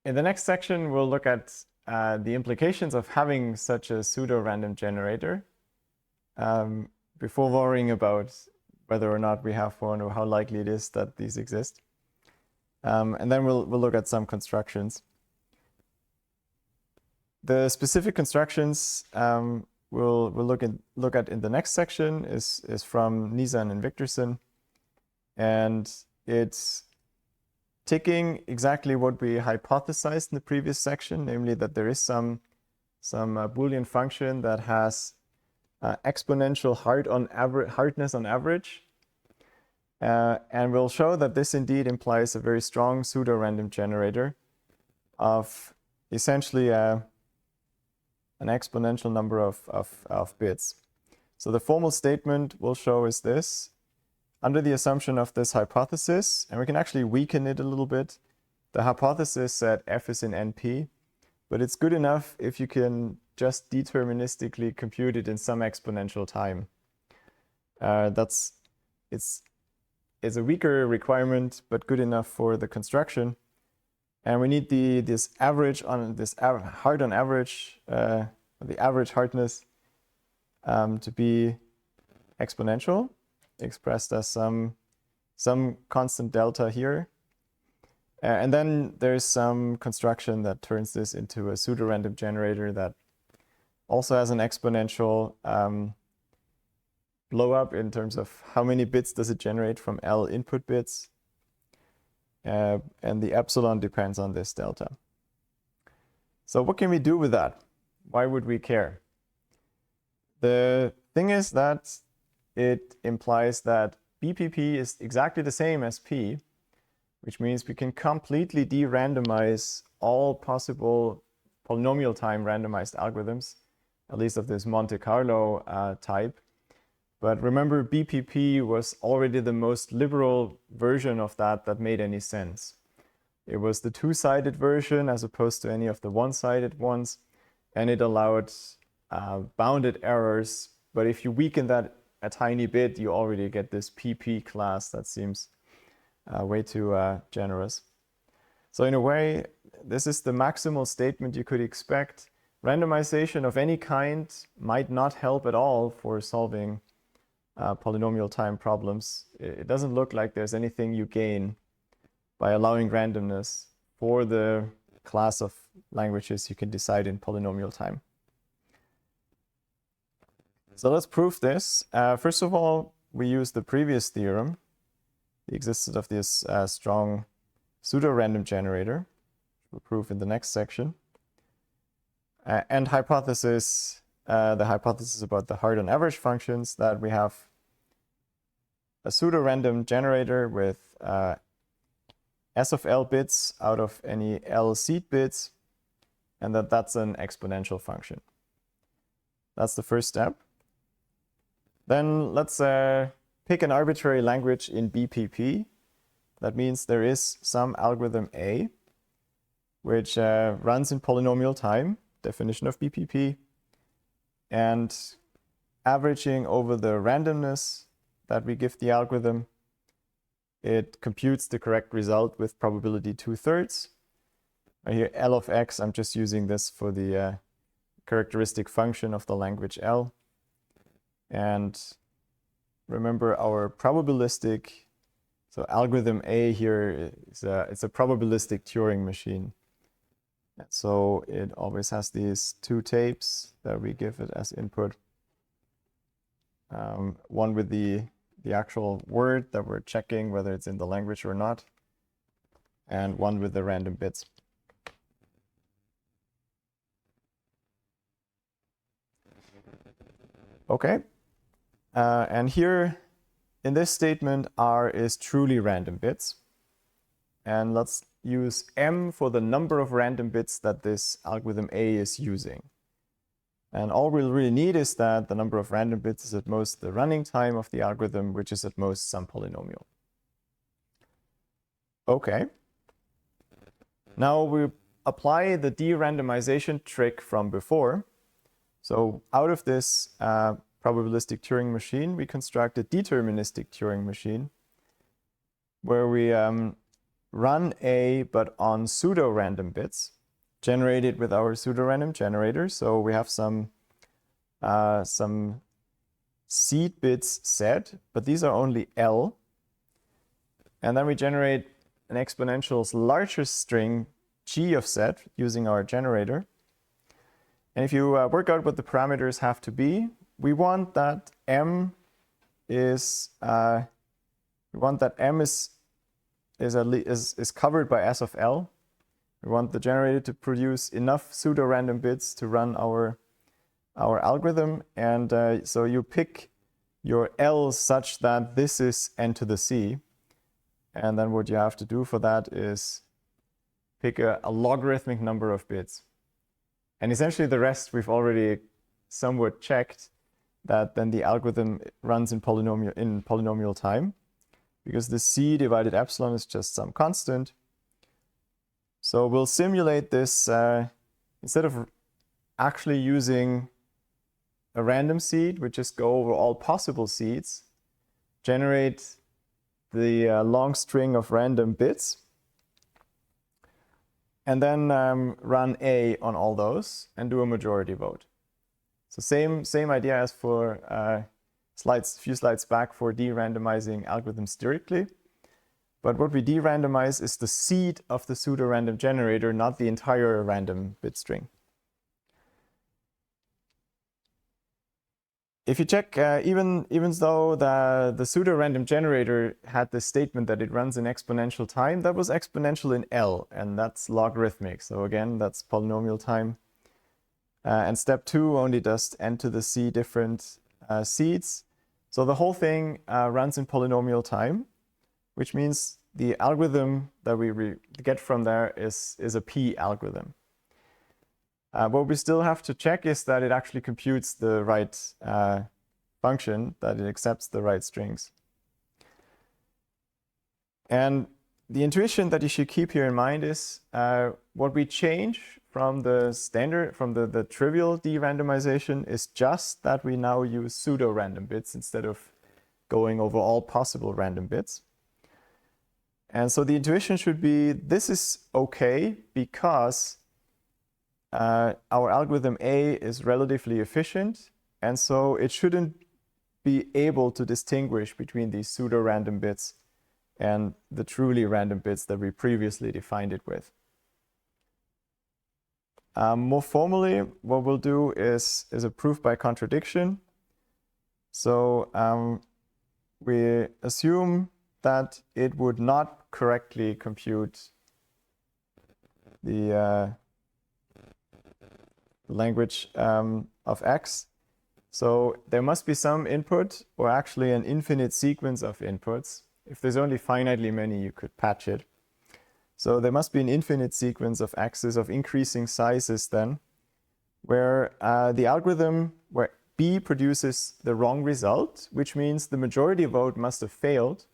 In the next section, we'll look at the implications of having such a pseudo-random generator before worrying about whether or not we have one or how likely it is that these exist. And then we'll look at some constructions. The specific constructions we'll look at in the next section is from Nisan and Victorson, and it's ticking exactly what we hypothesized in the previous section, namely that there is some Boolean function that has exponential hardness on average, and we'll show that this indeed implies a very strong pseudo-random generator of essentially an exponential number of bits. So the formal statement we'll show is this. Under the assumption of this hypothesis, and we can actually weaken it a little bit, the hypothesis that f is in NP, but it's good enough if you can just deterministically compute it in some exponential time. It's a weaker requirement, but good enough for the construction. And we need this average on this hard on average, the average hardness to be exponential, expressed as some constant delta here. And then there's some construction that turns this into a pseudo-random generator that also has an exponential blow up in terms of how many bits does it generate from L input bits. And the epsilon depends on this delta. So what can we do with that? Why would we care? The thing is that it implies that BPP is exactly the same as P, which means we can completely de-randomize all possible polynomial time randomized algorithms, at least of this Monte Carlo type. But remember, BPP was already the most liberal version of that made any sense. It was the two-sided version as opposed to any of the one-sided ones, and it allowed bounded errors. But if you weaken that a tiny bit, you already get this PP class that seems way too generous. So in a way, this is the maximal statement you could expect. Randomization of any kind might not help at all for solving polynomial time problems. It doesn't look like there's anything you gain by allowing randomness for the class of languages you can decide in polynomial time. So let's prove this. First of all, we use the previous theorem, the existence of this strong pseudo-random generator. We'll prove in the next section. And the hypothesis about the hard on average functions, that we have a pseudo-random generator with S of L bits out of any L seed bits, and that's an exponential function. That's the first step. Then let's pick an arbitrary language in BPP. That means there is some algorithm A, which runs in polynomial time, definition of BPP, and averaging over the randomness that we give the algorithm, it computes the correct result with probability 2/3. Here, L of x, I'm just using this for the characteristic function of the language L. And remember our probabilistic, so algorithm A here is it's a probabilistic Turing machine. So it always has these two tapes that we give it as input. One with the actual word that we're checking whether it's in the language or not, and one with the random bits. Okay. And here in this statement, R is truly random bits. And let's use M for the number of random bits that this algorithm A is using. And all we'll really need is that the number of random bits is at most the running time of the algorithm, which is at most some polynomial. Okay. Now we apply the de-randomization trick from before. So out of this probabilistic Turing machine, we construct a deterministic Turing machine where we run A, but on pseudo-random bits generated with our pseudo-random generator. So we have some seed bits set, but these are only L. And then we generate an exponential larger string G of set using our generator. And if you work out what the parameters have to be, we want that M is covered by S of L. We want the generator to produce enough pseudo-random bits to run our algorithm. And so you pick your L such that this is n to the c. And then what you have to do for that is pick a logarithmic number of bits. And essentially the rest we've already somewhat checked, that then the algorithm runs in polynomial time, because the c divided epsilon is just some constant. So we'll simulate this instead of actually using a random seed, we just go over all possible seeds, generate the long string of random bits, and then run A on all those and do a majority vote. So same idea as for a few slides back for de-randomizing algorithms directly. But what we de-randomize is the seed of the pseudo-random generator, not the entire random bit string. If you check, even though the pseudo-random generator had this statement that it runs in exponential time, that was exponential in L, and that's logarithmic. So again, that's polynomial time. And step 2 only does n to the c different seeds. So the whole thing runs in polynomial time, which means the algorithm that we get from there is a p algorithm. What we still have to check is that it actually computes the right function, that it accepts the right strings. And the intuition that you should keep here in mind is what we change from the standard, from the trivial de-randomization is just that we now use pseudo-random bits instead of going over all possible random bits. And so the intuition should be, this is okay because our algorithm A is relatively efficient, and so it shouldn't be able to distinguish between these pseudo-random bits and the truly random bits that we previously defined it with. More formally, what we'll do is a proof by contradiction. So we assume that it would not correctly compute the language of x. So there must be some input, or actually an infinite sequence of inputs. If there's only finitely many, you could patch it. So there must be an infinite sequence of x's of increasing sizes then, where the algorithm, where B produces the wrong result, which means the majority vote must have failed,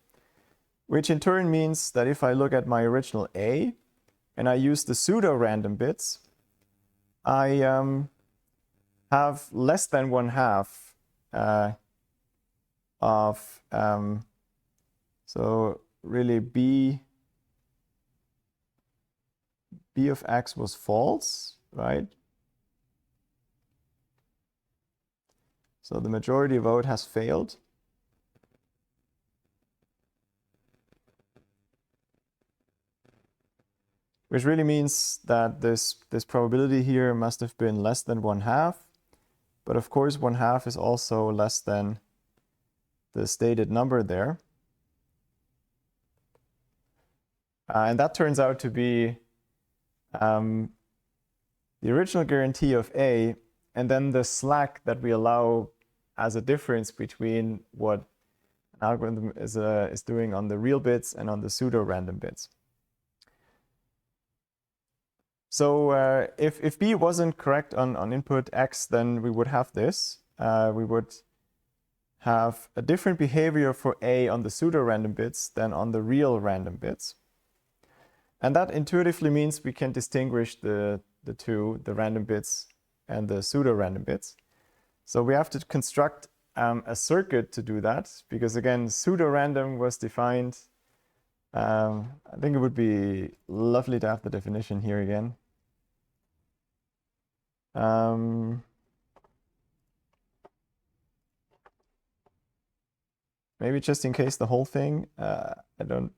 which in turn means that if I look at my original A and I use the pseudo-random bits, I have less than 1/2 of, so really B of x was false, right? So the majority vote has failed. Which really means that this probability here must have been less than 1/2. But of course, 1/2 is also less than the stated number there. And that turns out to be the original guarantee of A, and then the slack that we allow as a difference between what an algorithm is doing on the real bits and on the pseudo-random bits. So if B wasn't correct on input x, then we would have this. We would have a different behavior for A on the pseudo-random bits than on the real random bits. And that intuitively means we can distinguish the two, the random bits and the pseudo-random bits. So we have to construct a circuit to do that, because again, pseudo-random was defined I think it would be lovely to have the definition here again. Maybe just in case the whole thing. I don't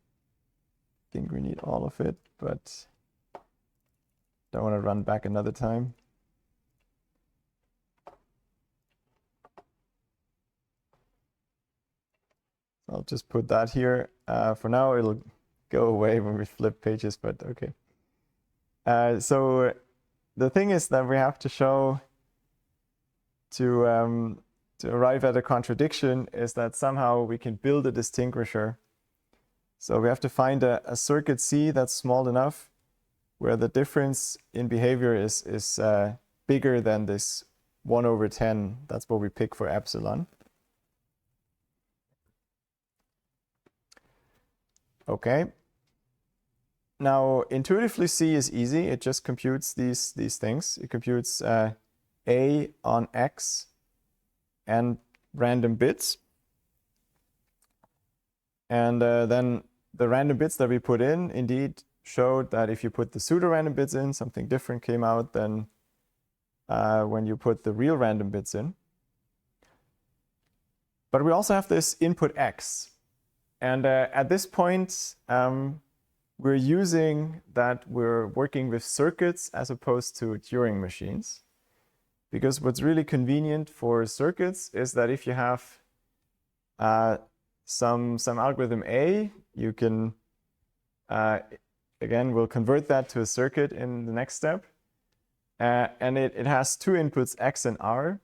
think we need all of it, but don't want to run back another time. I'll just put that here. For now, it'll go away when we flip pages, but okay. So the thing is that we have to show to arrive at a contradiction is that somehow we can build a distinguisher. So we have to find a circuit C that's small enough where the difference in behavior is bigger than this 1/10. That's what we pick for epsilon. Okay. Now, intuitively, C is easy. It just computes these things. It computes A on X and random bits. And then the random bits that we put in indeed showed that if you put the pseudo-random bits in, something different came out than when you put the real random bits in. But we also have this input X. And at this point, we're using that we're working with circuits as opposed to Turing machines. Because what's really convenient for circuits is that if you have some algorithm A, you can, again, we'll convert that to a circuit in the next step. And it has two inputs, X and R.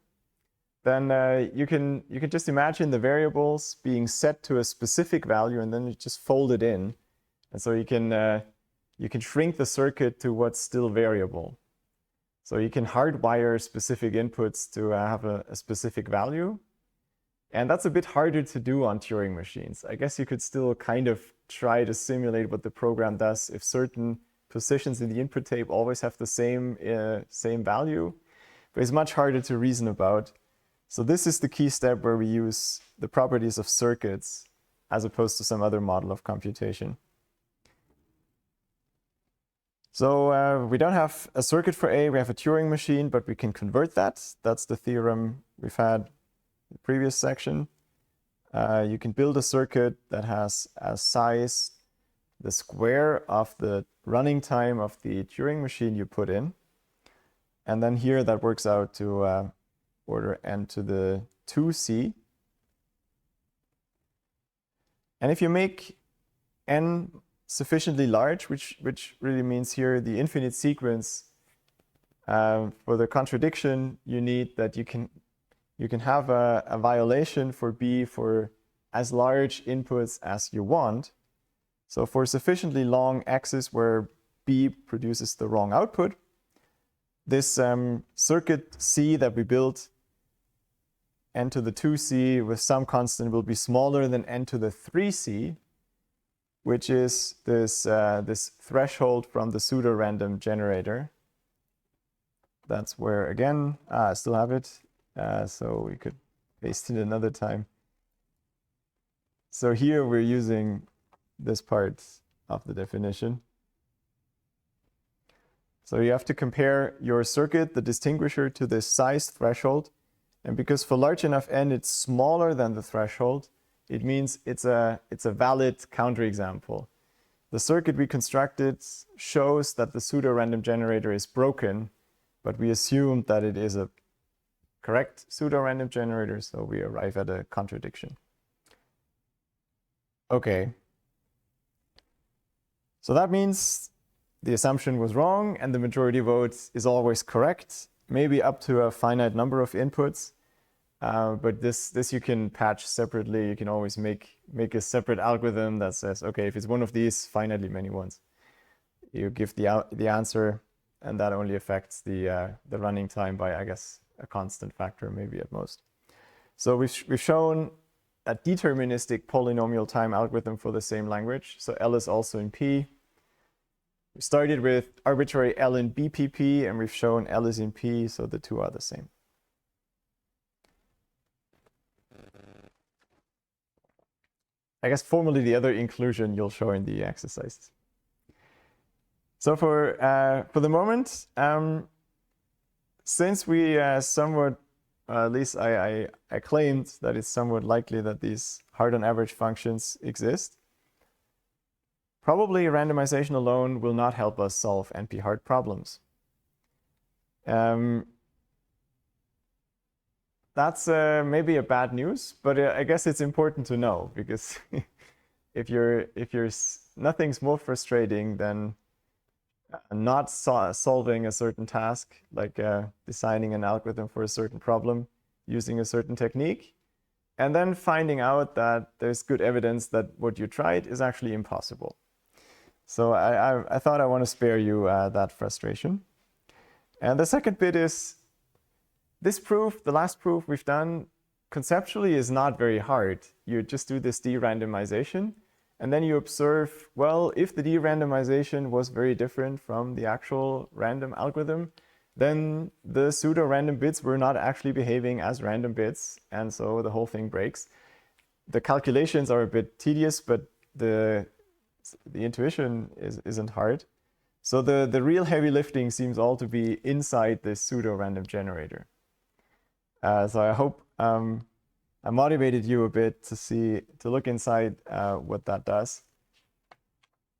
Then you can just imagine the variables being set to a specific value, and then you just fold it in. And so you can shrink the circuit to what's still variable. So you can hardwire specific inputs to have a specific value. And that's a bit harder to do on Turing machines. I guess you could still kind of try to simulate what the program does if certain positions in the input tape always have the same value. But it's much harder to reason about. So this is the key step where we use the properties of circuits as opposed to some other model of computation. So we don't have a circuit for A, we have a Turing machine, but we can convert that. That's the theorem we've had in the previous section. You can build a circuit that has as size the square of the running time of the Turing machine you put in. And then here that works out to order n to the 2c. And if you make n sufficiently large, which really means here the infinite sequence, for the contradiction, you need that you can have a violation for B for as large inputs as you want. So for sufficiently long x's where B produces the wrong output, this circuit C that we built, n to the 2c with some constant, will be smaller than n to the 3c, which is this threshold from the pseudo-random generator. That's where, again, I still have it, so we could paste it another time. So here we're using this part of the definition. So you have to compare your circuit, the distinguisher, to this size threshold. And because for large enough n it's smaller than the threshold, it means it's a valid counterexample. The circuit we constructed shows that the pseudo-random generator is broken, but we assume that it is a correct pseudo-random generator, so we arrive at a contradiction. Okay. So that means the assumption was wrong and the majority vote is always correct, maybe up to a finite number of inputs. But this you can patch separately. You can always make a separate algorithm that says, okay, if it's one of these finitely many ones, you give the answer, and that only affects the running time by, I guess, a constant factor, maybe at most. So we've shown a deterministic polynomial time algorithm for the same language. So L is also in P. We started with arbitrary L in BPP, and we've shown L is in P, so the two are the same. I guess formally the other inclusion you'll show in the exercises. So for the moment, since we somewhat, at least I claimed that it's somewhat likely that these hard on average functions exist, probably randomization alone will not help us solve NP-hard problems. That's maybe a bad news, but I guess it's important to know, because if nothing's more frustrating than not solving a certain task, like designing an algorithm for a certain problem using a certain technique, and then finding out that there's good evidence that what you tried is actually impossible. So I thought I want to spare you that frustration. And the second bit is, this proof, the last proof we've done, conceptually is not very hard. You just do this de-randomization, and then you observe, well, if the de-randomization was very different from the actual random algorithm, then the pseudo-random bits were not actually behaving as random bits, and so the whole thing breaks. The calculations are a bit tedious, but the intuition isn't hard. So the real heavy lifting seems all to be inside this pseudo-random generator. So I hope I motivated you a bit to look inside what that does,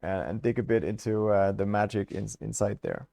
and dig a bit into the magic inside there.